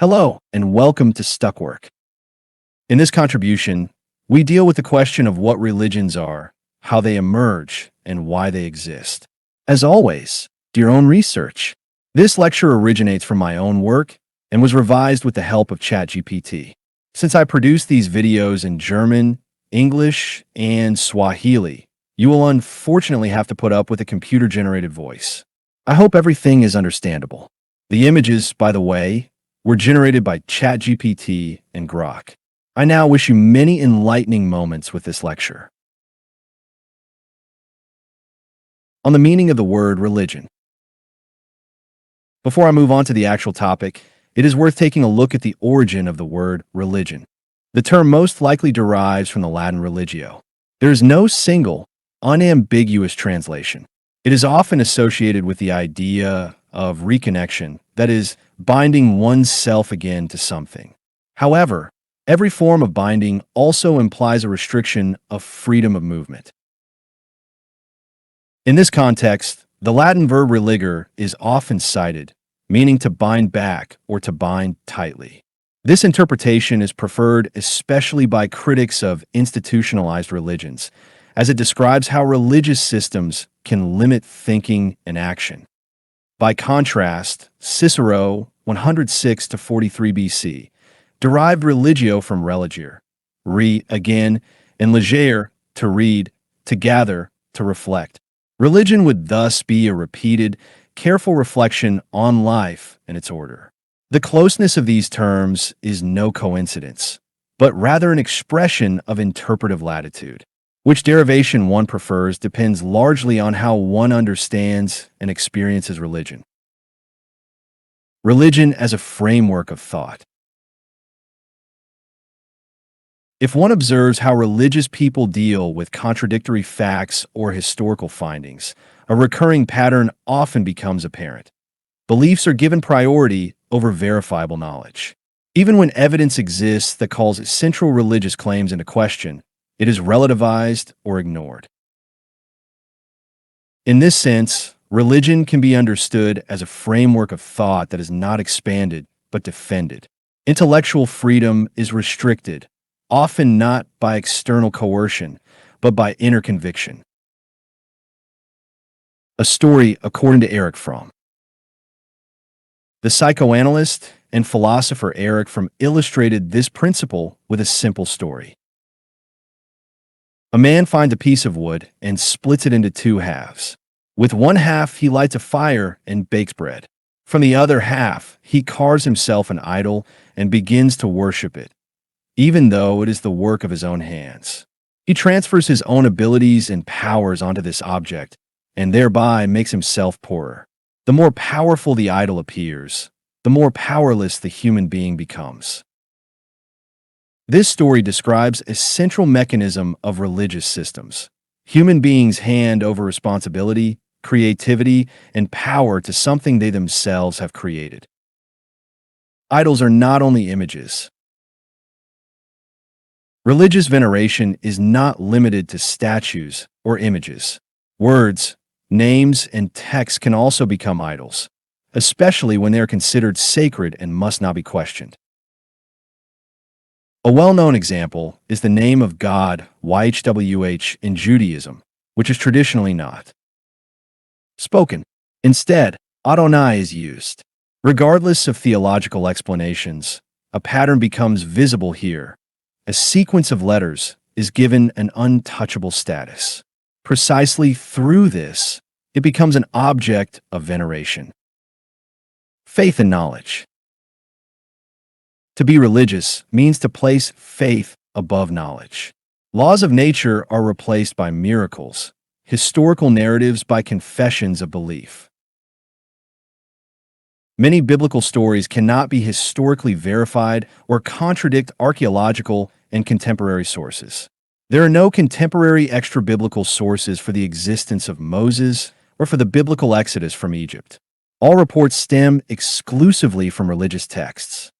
Hello, and welcome to Stuckwork. In this contribution, we deal with the question of what religions are, how they emerge, and why they exist. As always, do your own research. This lecture originates from my own work and was revised with the help of ChatGPT. Since I produce these videos in German, English, and Swahili, you will unfortunately have to put up with a computer-generated voice. I hope everything is understandable. The images, by the way, were generated by ChatGPT and Grok. I now wish you many enlightening moments with this lecture. On the meaning of the word religion. Before I move on to the actual topic, it is worth taking a look at the origin of the word religion. The term most likely derives from the Latin religio. There is no single, unambiguous translation. It is often associated with the idea of reconnection, that is, binding oneself again to something. However, every form of binding also implies a restriction of freedom of movement. In this context, the Latin verb religere is often cited, meaning to bind back or to bind tightly. This interpretation is preferred especially by critics of institutionalized religions, as it describes how religious systems can limit thinking and action. By contrast, Cicero, 106 to 43 BC, derived religio from religere, again, and legere, to read, to gather, to reflect. Religion would thus be a repeated, careful reflection on life and its order. The closeness of these terms is no coincidence, but rather an expression of interpretive latitude. Which derivation one prefers depends largely on how one understands and experiences religion. Religion as a framework of thought. If one observes how religious people deal with contradictory facts or historical findings, a recurring pattern often becomes apparent. Beliefs are given priority over verifiable knowledge. Even when evidence exists that calls central religious claims into question, it is relativized or ignored. In this sense, religion can be understood as a framework of thought that is not expanded, but defended. Intellectual freedom is restricted, often not by external coercion, but by inner conviction. A story according to Erich Fromm. The psychoanalyst and philosopher Erich Fromm illustrated this principle with a simple story. A man finds a piece of wood and splits it into two halves. With one half, he lights a fire and bakes bread. From the other half, he carves himself an idol and begins to worship it, even though it is the work of his own hands. He transfers his own abilities and powers onto this object, and thereby makes himself poorer. The more powerful the idol appears, the more powerless the human being becomes. This story describes a central mechanism of religious systems. Human beings hand over responsibility, creativity, and power to something they themselves have created. Idols are not only images. Religious veneration is not limited to statues or images. Words, names, and texts can also become idols, especially when they are considered sacred and must not be questioned. A well-known example is the name of God, YHWH, in Judaism, which is traditionally not spoken. Instead, Adonai is used. Regardless of theological explanations, a pattern becomes visible here. A sequence of letters is given an untouchable status. Precisely through this, it becomes an object of veneration. Faith and knowledge. To be religious means to place faith above knowledge. Laws of nature are replaced by miracles, historical narratives by confessions of belief. Many biblical stories cannot be historically verified or contradict archaeological and contemporary sources. There are no contemporary extra-biblical sources for the existence of Moses or for the biblical exodus from Egypt. All reports stem exclusively from religious texts.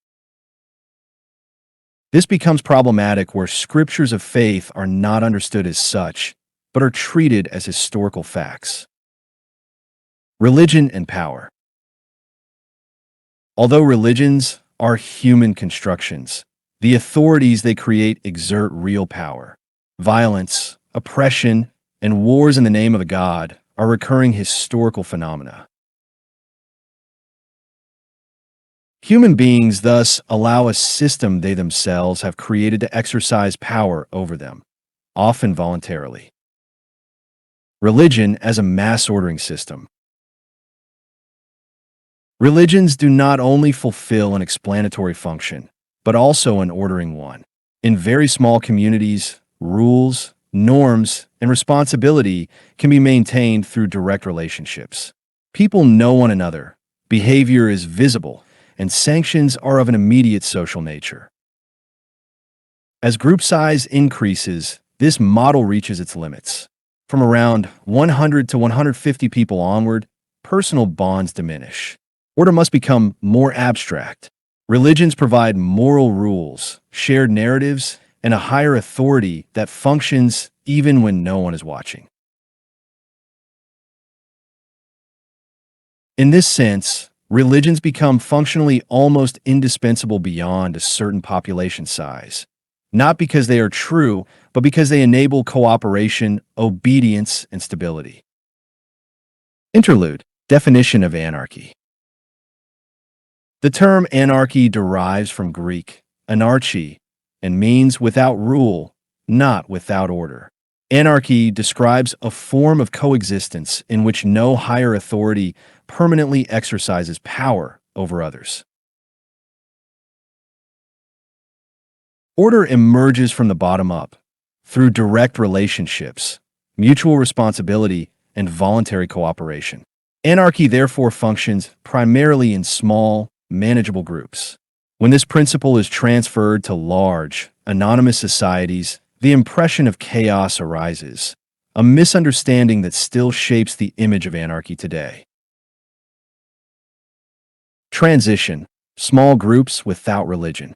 This becomes problematic where scriptures of faith are not understood as such, but are treated as historical facts. Religion and power. Although religions, are human constructions. The authorities they create exert real power. Violence, oppression, and wars in the name of a god are recurring historical phenomena. Human beings thus allow a system they themselves have created to exercise power over them, often voluntarily. Religion as a mass ordering system. Religions do not only fulfill an explanatory function, but also an ordering one. In very small communities, rules, norms, and responsibility can be maintained through direct relationships. People know one another, behavior is visible, and sanctions are of an immediate social nature. As group size increases, this model reaches its limits. From around 100 to 150 people onward, personal bonds diminish. Order must become more abstract. Religions provide moral rules, shared narratives, and a higher authority that functions even when no one is watching. In this sense, religions become functionally almost indispensable beyond a certain population size, not because they are true, but because they enable cooperation, obedience, and stability. Interlude. Definition of anarchy. The term anarchy derives from Greek anarchy and means without rule, not without order. Anarchy describes a form of coexistence in which no higher authority permanently exercises power over others. Order emerges from the bottom up, through direct relationships, mutual responsibility, and voluntary cooperation. Anarchy therefore functions primarily in small, manageable groups. When this principle is transferred to large, anonymous societies, the impression of chaos arises, a misunderstanding that still shapes the image of anarchy today. Transition. Small groups without religion.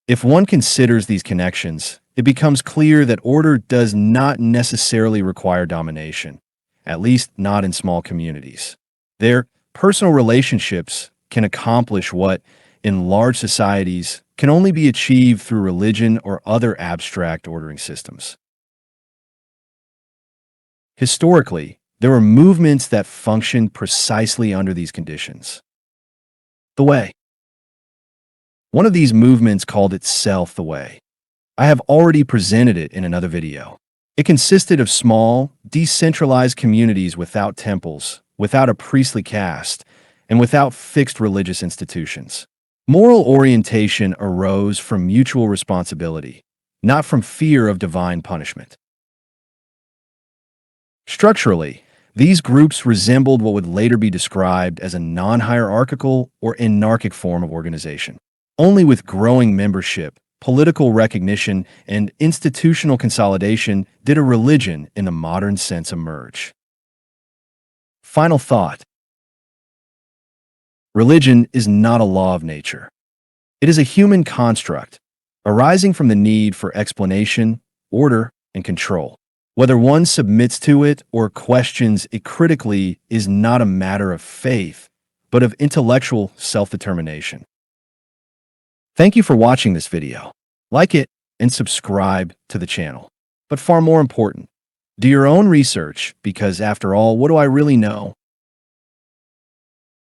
If one considers these connections, it becomes clear that order does not necessarily require domination, at least not in small communities. Their personal relationships can accomplish what, in large societies, can only be achieved through religion or other abstract ordering systems. Historically, there were movements that functioned precisely under these conditions. The Way. One of these movements called itself the Way. I have already presented it in another video. It consisted of small, decentralized communities without temples, without a priestly caste, and without fixed religious institutions. Moral orientation arose from mutual responsibility, not from fear of divine punishment. Structurally, these groups resembled what would later be described as a non-hierarchical or anarchic form of organization. Only with growing membership, political recognition, and institutional consolidation did a religion in the modern sense emerge. Final thought. Religion is not a law of nature. It is a human construct, arising from the need for explanation, order, and control. Whether one submits to it or questions it critically is not a matter of faith, but of intellectual self-determination. Thank you for watching this video. Like it and subscribe to the channel. But far more important, do your own research because after all, what do I really know?